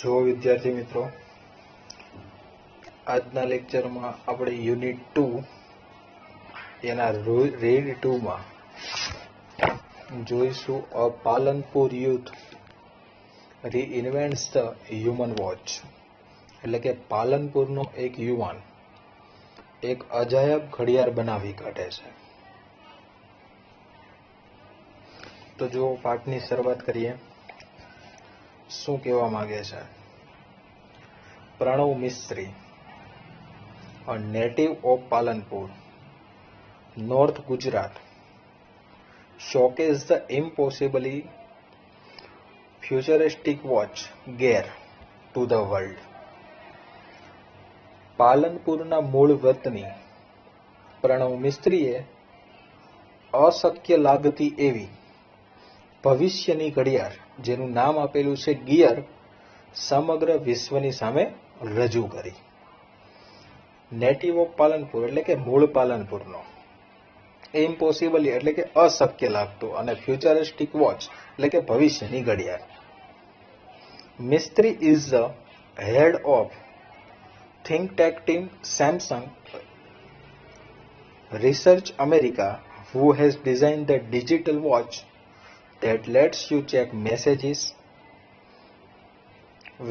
જો વિદ્યાર્થી મિત્રો, આજના લેક્ચરમાં આપણે યુનિટ 2 એના રીડ 2 માં જોઈશું a Palanpur youth reinvents the human watch. એટલે કે પાલનપુરનો એક યુવાન એક અજાયબ ઘડિયાળ બનાવી કાઢે છે. તો જો પાઠની શરૂઆત કરીએ. શું કહેવા માંગે છે? પ્રણવ મિસ્ત્રી, a native of Palanpur, North Gujarat, showcased the impossibly futuristic watch gear to the world. પાલનપુરના મૂળ વતની પ્રણવ મિસ્ત્રીએ અશક્ય લાગતી એવી ભવિષ્યની ઘડિયાળ, જેનું નામ આપેલું છે ગિયર, સમગ્ર વિશ્વની સામે રજૂ કરી. નેટિવ ઓફ પાલનપુર એટલે કે મૂળ પાલનપુરનો, ઇમ્પોસિબલી એટલે કે અશક્ય લાગતું, અને ફ્યુચરિસ્ટિક વોચ એટલે કે ભવિષ્યની ઘડિયાળ. Mistry is the head of think tank team Samsung Research America, who has designed the digital watch that lets you check messages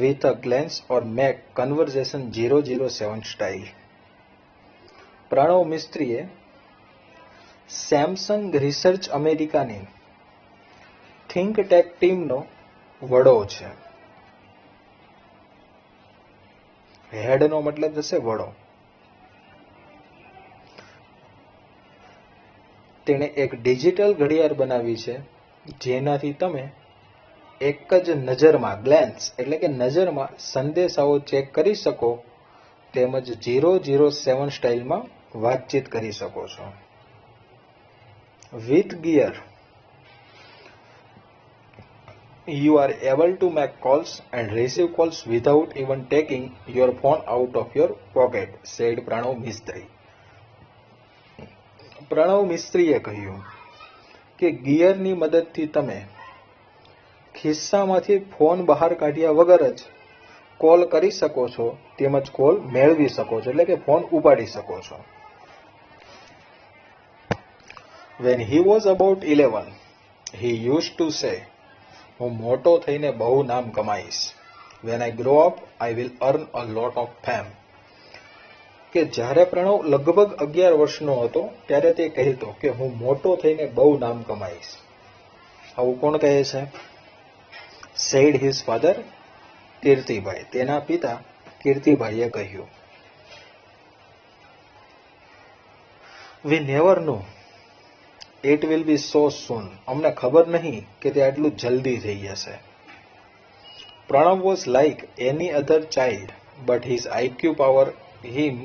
with a glance or make conversation 007 style. Pranav મિસ્ત્રીએ સેમસંગ રિસર્ચ અમેરિકાની think tech ટીમનો વડો છે. હેડનો મતલબ થશે વડો. તેણે એક digital ઘડિયાળ બનાવી છે, જેનાથી તમે એક જ નજરમાં, ગ્લેન્સ એટલે કે નજરમાં સંદેશાઓ ચેક કરી શકો, તેમજ 007 સ્ટાઇલમાં વાતચીત કરી શકો છો. With gear you are able to make calls and receive calls without even taking your phone out of your pocket, said Pranav Mistry. Pranav મિસ્ત્રીએ કહ્યું કે ગિયરની મદદથી તમે ખિસ્સામાંથી ફોન બહાર કાઢ્યા વગર જ કોલ કરી શકો છો, તેમજ કોલ મેળવી શકો છો, એટલે કે ફોન ઉપાડી શકો છો. When he was about 11, he used to say, હું મોટો થઈને બહુ નામ કમાઈશ. When I grow up, I will earn a lot of fame. કે જ્યારે પ્રણવ લગભગ 11 વર્ષનો હતો ત્યારે તે કહેતો કે હું મોટો થઈને બહુ નામ કમાઈશ. આવું કોણ કહે છે? said his father, Kirtibhai. તેના પિતા કીર્તિભાઈએ કહ્યું. We never knew it will be so soon. અમને ખબર નહીં કે તે આટલું જલ્દી થઈ જશે. Pranab was like any other child, but his IQ powered him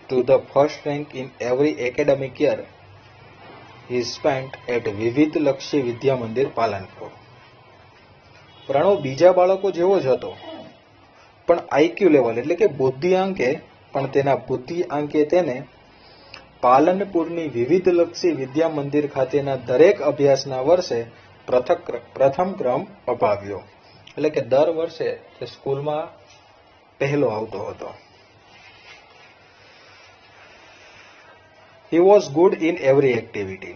to the first rank in every academic year he spent at વિવિધ લક્ષ્ય વિદ્યા મંદિર પાલનપુર. પ્રણવ બીજા બાળકો જેવો જ હતો, પણ IQ લેવલ એટલે કે બુદ્ધિઆંકે, પણ તેના બુદ્ધિઆંકે તેને પાલનપુરની વિવિધ લક્ષી વિદ્યા મંદિર ખાતેના દરેક અભ્યાસના વર્ષે પ્રથમ ક્રમ અપાવ્યો. એટલે કે દર વર્ષે તે સ્કૂલમાં પહેલો આવતો હતો. He was good in every activity.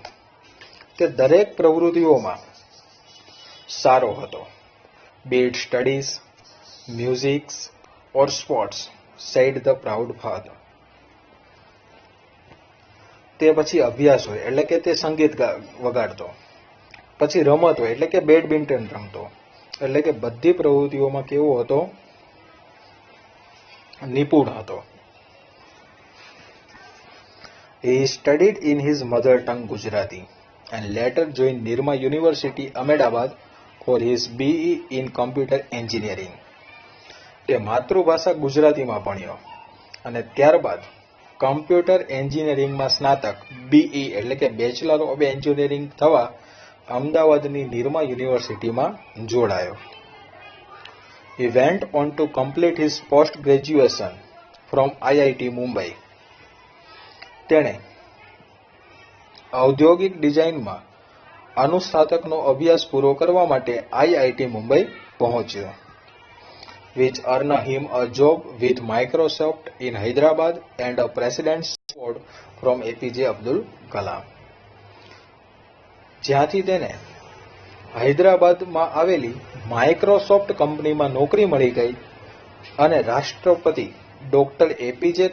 તે દરેક પ્રવૃત્તિઓમાં સારો હતો. Be it studies, music or sports, said the proud father. તે પછી અભ્યાસ હોય એટલે કે તે સંગીત વગાડતો, પછી રમત હોય એટલે કે બેડમિન્ટન રમતો, એટલે કે બધી પ્રવૃત્તિઓમાં કેવો હતો? નિપુણ હતો. He studied in his mother tongue Gujarati and later joined Nirma University, Ahmedabad for his BE in computer engineering. તે માતૃભાષા ગુજરાતીમાં ભણ્યો અને ત્યારબાદ કમ્પ્યુટર એન્જિનિયરિંગમાં સ્નાતક BE એટલે કે બેચલર ઓફ એન્જિનિયરિંગ થવા અમદાવાદની નિરમા યુનિવર્સિટીમાં જોડાયો. He went on to complete his post graduation from IIT Mumbai. તેણે ઔદ્યોગિક ડિઝાઇનમાં અનુસ્નાતકનો અભ્યાસ પૂરો કરવા માટે IIT મુંબઈ પહોંચ્યો. which earned him a job with Microsoft in Hyderabad and a President's Award from APJ Abdul Kalam. જ્યાંથી તેને હૈદરાબાદમાં આવેલી માઇક્રોસોફ્ટ કંપનીમાં નોકરી મળી ગઈ અને રાષ્ટ્રપતિ ડોક્ટર એપીજે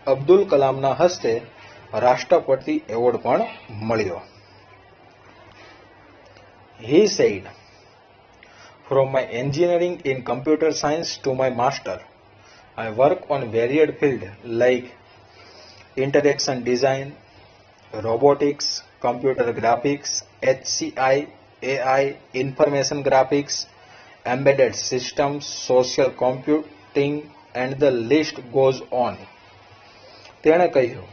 અબ્દુલ કલામના હસ્તે રાષ્ટ્રપતિ એવોર્ડ પણ મળ્યો. He said, "From my engineering in computer science to my master, I work on varied fields like interaction design, robotics, computer graphics, HCI, AI, information graphics, embedded systems, social computing, and the list goes on." તેણે કહ્યું,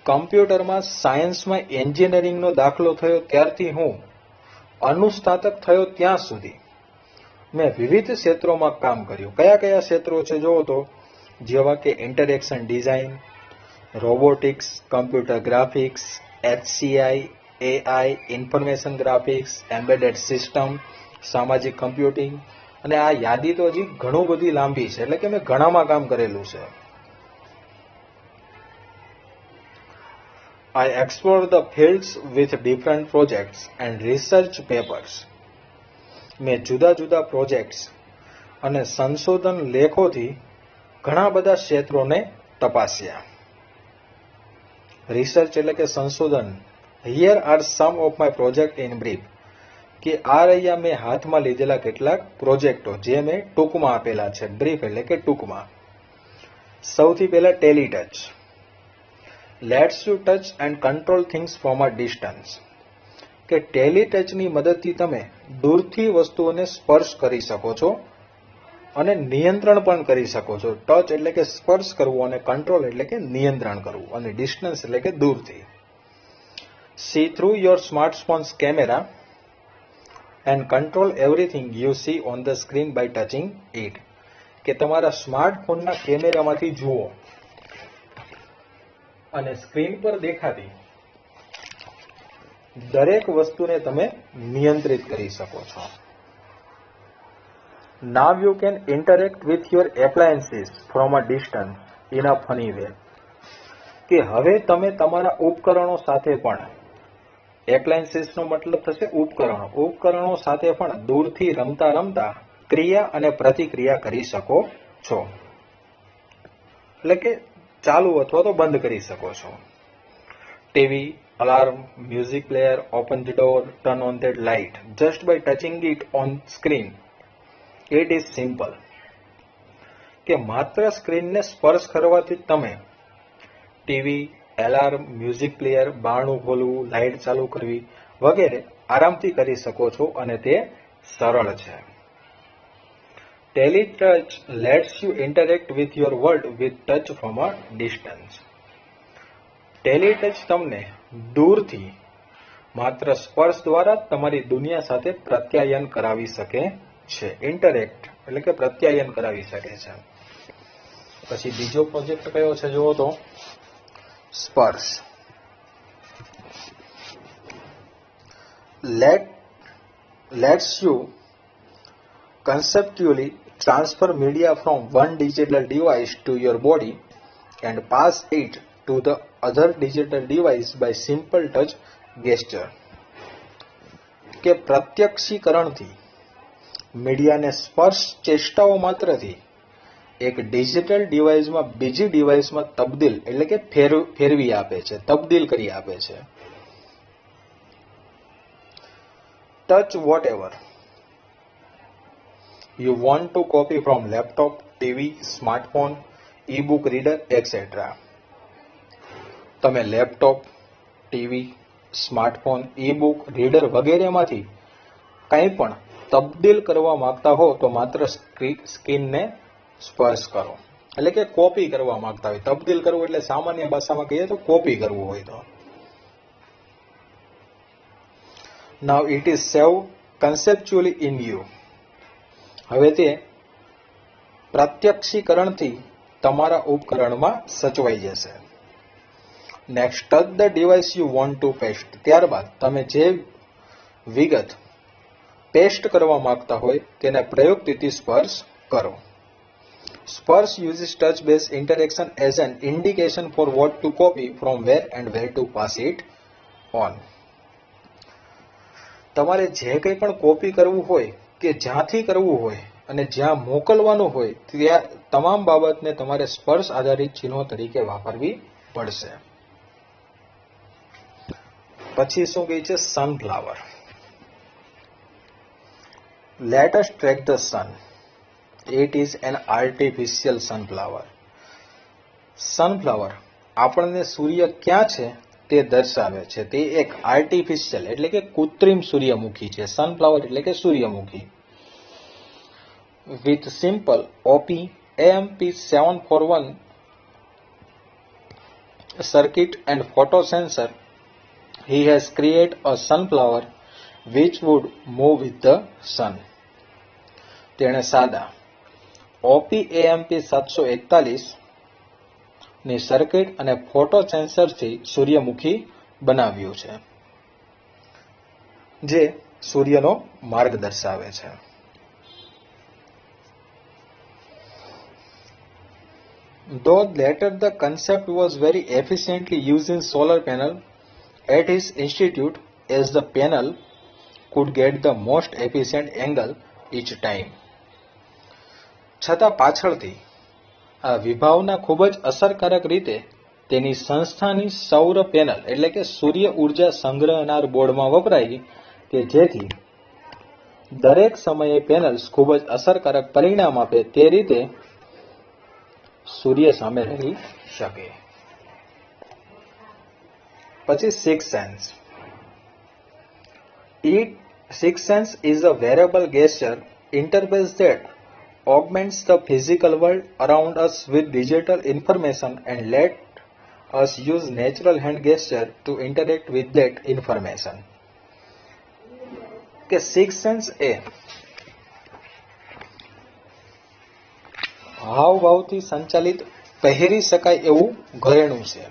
કમ્પ્યુટરમાં સાયન્સમાં એન્જિનિયરિંગનો દાખલો થયો ત્યારથી હું અનુસ્નાતક થયો ત્યાં સુધી મેં વિવિધ ક્ષેત્રોમાં કામ કર્યું. કયા કયા ક્ષેત્રો છે જોવો તો, જેવા કે interaction design, robotics, computer graphics, HCI, AI, information graphics, embedded system, સામાજિક કમ્પ્યુટિંગ, અને આ યાદી તો હજી ઘણું બધી લાંબી છે, એટલે કે મેં ઘણામાં કામ કરેલું છે. I explore the fields with different projects and research papers. મેં જુદા જુદા પ્રોજેક્ટ્સ અને સંશોધન લેખોથી ઘણા બધા ક્ષેત્રોને તપાસ્યા. રિસર્ચ એટલે કે સંશોધન. Here are some of my project in brief. કે આ રહ્યા મેં હાથમાં લીધેલા કેટલાક પ્રોજેક્ટો જે મેં ટૂંકમાં આપેલા છે. બ્રીફ એટલે કે ટૂંકમાં. સૌથી પહેલા Teletouch. Lets you touch and control things from a distance. કે ટેલીટચની મદદથી તમે દૂરથી વસ્તુઓને સ્પર્શ કરી શકો છો અને નિયંત્રણ પણ કરી શકો છો. ટચ એટલે કે સ્પર્શ કરવું અને કંટ્રોલ એટલે કે નિયંત્રણ કરવું અને ડિસ્ટન્સ એટલે કે દૂરથી. See through your smartphones camera and control everything you see on the screen by touching it. કે તમારા સ્માર્ટફોનના કેમેરામાંથી જુઓ અને સ્ક્રીન પર દેખાતી દરેક વસ્તુને તમે નિયંત્રિત કરી શકો છો. Now you can interact with your appliances from a distance in a funny way. કે હવે તમે તમારા ઉપકરણો સાથે પણ, એપ્લાયન્સીસ નો મતલબ થશે ઉપકરણો, ઉપકરણો સાથે પણ દૂરથી રમતા રમતા ક્રિયા અને પ્રતિક્રિયા કરી શકો છો. એટલે કે ચાલુ અથવા તો બંધ કરી શકો છો. TV, alarm, music player, open the door, turn on that light just by touching it on screen. It is simple. કે માત્ર સ્ક્રીનને સ્પર્શ કરવાથી તમે ટીવી, એલાર્મ, મ્યુઝિક પ્લેયર, બારણું ખોલવું, લાઇટ ચાલુ કરવી વગેરે આરામથી કરી શકો છો અને તે સરળ છે. Teletouch lets you interact with your world with touch from a distance. Teletouch તમને દૂરથી માત્ર સ્પર્શ દ્વારા તમારી દુનિયા સાથે પ્રત્યાયન કરાવી શકે છે. ઇન્ટરેક્ટ એટલે કે પ્રત્યાયન કરાવી શકે છે. પછી બીજો પ્રોજેક્ટ કયો છે જુઓ તો, સ્પર્શ. Let's you conceptually transfer media from one digital device to your body and pass it to the other digital device by simple touch gesture. કે પ્રત્યક્ષીકરણથી મીડિયાને સ્પર્શ ચેષ્ટાઓ માત્રથી એક ડિજિટલ ડિવાઇસમાં બીજી ડિવાઇસમાં તબદીલ એટલે કે ફેરવી આપે છે, તબદીલ કરી આપે છે. Touch whatever you want to copy from laptop, TV, smartphone, e-book reader, etc. તમે લેપટોપ, ટીવી, સ્માર્ટફોન, ઈ-બુક રીડર વગેરેમાંથી કંઈ પણ તબદીલ કરવા માંગતા હો તો માત્ર સ્ક્રીનને સ્પર્શ કરો. એટલે કે કોપી કરવા માંગતા હોય. તબદીલ કરવું એટલે સામાન્ય ભાષામાં કહીએ તો કોપી કરવું હોય તો. Now it is saved conceptually in you. હવે તે પ્રત્યક્ષીકરણથી તમારા ઉપકરણમાં સચવાઈ જશે. Next touch the device you want to paste. ત્યારબાદ તમે જે વિગત પેસ્ટ કરવા માંગતા હોય તેને પ્રયુક્તિથી સ્પર્શ કરો. સ્પર્શ uses touch based interaction as an indication for what to copy from where and where to pass it on. તમારે જે કંઈ પણ કોપી કરવું હોય કે જ્યાંથી કરવું હોય અને જ્યાં મોકલવાનું હોય ત્યાં તમામ બાબતને તમારે સ્પર્શ આધારિત ચિહ્નો તરીકે વાપરવી પડશે. પછી શું કહે છે? Sunflower. Let us track the sun. It is an artificial sunflower. Sunflower આપણને સૂર્ય ક્યાં છે તે દર્શાવે છે. તે એક આર્ટિફિશિયલ એટલે કે કૃત્રિમ સૂર્યમુખી છે. સનફ્લાવર એટલે કે સૂર્યમુખી. With simple OP AMP 741 circuit and photo sensor, he has created a sunflower which would move with the sun. તેણે સાદા OP AMP 741 ની સર્કિટ અને ફોટો સેન્સરથી સૂર્યમુખી બનાવ્યું છે જે સૂર્યનો માર્ગ દર્શાવે છે. Though later the concept was very efficiently used in solar panel at his institute, as the panel could get the most efficient angle each time. છતાં પાછળથી આ વિભાવના ખૂબ જ અસરકારક રીતે તેની સંસ્થાની સૌર પેનલ એટલે કે સૂર્ય ઉર્જા સંગ્રહનાર બોર્ડમાં વપરાઈ કે જેથી દરેક સમયે પેનલ્સ ખૂબ જ અસરકારક પરિણામ આપે તે રીતે સૂર્ય સામે રહી શકે. પછી six sense. Sixth sense is a wearable gesture interface that augments the physical world around us with digital information and let us use natural hand gesture to interact with that information. કે sixth sense એ હાવભાવથી સંચાલિત પહેરી શકાય એવું ઘરેણું છે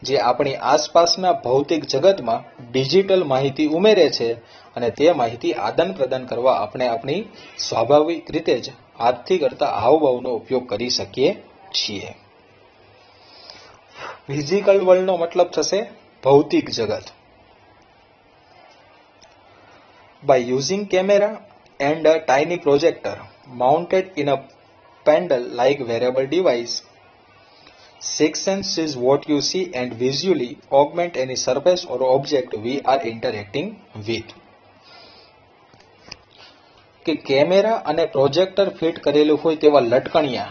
જે આપણી આસપાસના ભૌતિક જગતમાં ડિજિટલ માહિતી ઉમેરે છે અને તે માહિતી આદાન પ્રદાન કરવા આપણે આપણી સ્વાભાવિક રીતે જ હાથથી કરતા હાવભાવનો ઉપયોગ કરી શકીએ છીએ. ફિઝિકલ વર્લ્ડનો મતલબ થશે ભૌતિક જગત. By using camera and a tiny projector mounted in a pendle-like wearable device, sixth sense is what you see and visually augment any surface or object we are interacting with. કે camera અને projector fit કરેલું હોય તેવા લટકણિયા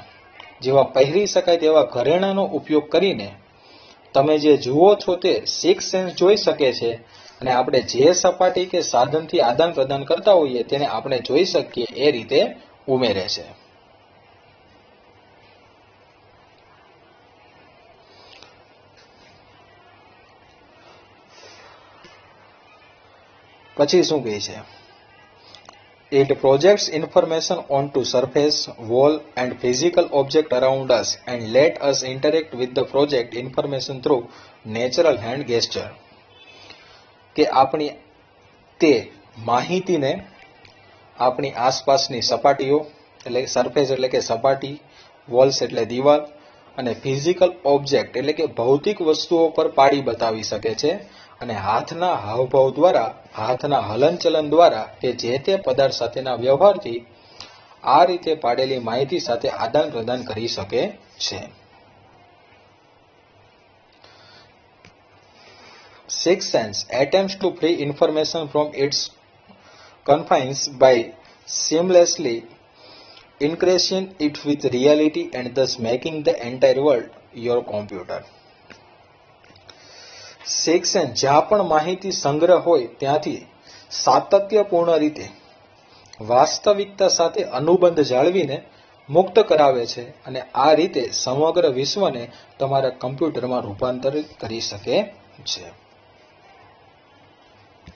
જેવા પહેરી શકાય તેવા ઘરેણાનો ઉપયોગ કરીને તમે જે જુઓ છો તે સિક્સ સેન્સ જોઈ શકે છે અને આપણે જે સપાટી કે સાધનથી આદાન પ્રદાન કરતા હોઈએ તેને આપણે જોઈ શકીએ એ રીતે ઉમેરે છે. પછી શું કહે છે? It projects information onto surface, wall and physical object around us and let us interact with the project information through natural hand gesture. કે આપણી તે માહિતીને આપણી આસપાસની સપાટીઓ એટલે સરફેસ એટલે કે સપાટી, વોલ્સ એટલે દિવાલ અને ફિઝિકલ ઓબ્જેક્ટ એટલે કે ભૌતિક વસ્તુઓ પર પાડી બતાવી શકે છે અને હાથના હાવભાવ દ્વારા હાથના હલનચલન દ્વારા કે જે તે પદાર્થ સાથેના વ્યવહારથી આ રીતે પાડેલી માહિતી સાથે આદાન પ્રદાન કરી શકે છે. Sixth sense attempts to free information from its confines by seamlessly increasing it with reality and thus making the entire world your computer. Six sense જ્યાં પણ માહિતી સંગ્રહ હોય ત્યાંથી સાતત્યપૂર્ણ રીતે વાસ્તવિકતા સાથે અનુબંધ જાળવીને મુક્ત કરાવે છે અને આ રીતે સમગ્ર વિશ્વને તમારા કમ્પ્યુટરમાં રૂપાંતરિત કરી શકે છે.